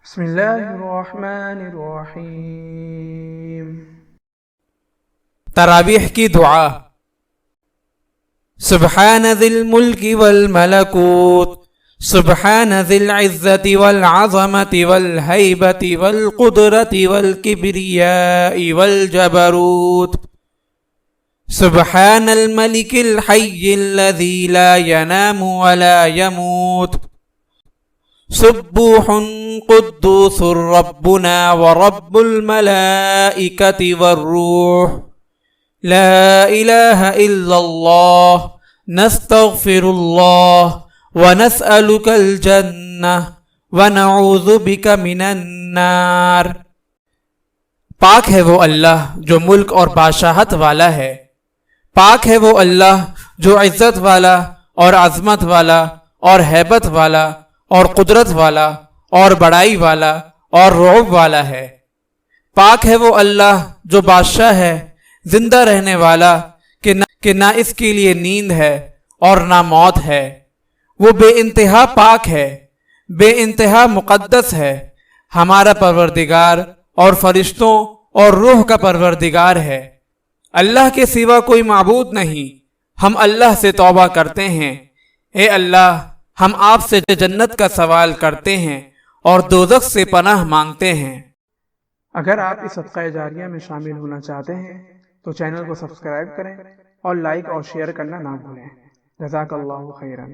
بسم اللہ الرحمن الرحیم۔ تراویح کی دعا۔ سبحان ذی الملک والملکوت، سبحان ذی العزت والعظمت والہیبت والقدرت والکبریاء والجبروت، سبحان الملک الحی الذی لا ینام ولا یموت، سبوح قدوس ربنا ورب الملائکۃ والروح، لا الہ الا اللہ، نستغفر اللہ ونسألک الجنہ ونعوذ بک من النار۔ پاک ہے وہ اللہ جو ملک اور بادشاہت والا ہے، پاک ہے وہ اللہ جو عزت والا اور عظمت والا اور ہیبت والا اور قدرت والا اور بڑائی والا اور رعب والا ہے۔ پاک ہے وہ اللہ جو بادشاہ ہے، زندہ رہنے والا کہ نہ اس کے لیے نیند ہے اور نہ موت ہے۔ وہ بے انتہا پاک ہے، بے انتہا مقدس ہے، ہمارا پروردگار اور فرشتوں اور روح کا پروردگار ہے۔ اللہ کے سوا کوئی معبود نہیں۔ ہم اللہ سے توبہ کرتے ہیں، اے اللہ ہم آپ سے جنت کا سوال کرتے ہیں اور دوزخ سے پناہ مانگتے ہیں۔ اگر آپ اس صدقہ جاریہ میں شامل ہونا چاہتے ہیں تو چینل کو سبسکرائب کریں اور لائک اور شیئر کرنا نہ بھولیں۔ جزاک اللہ خیرا۔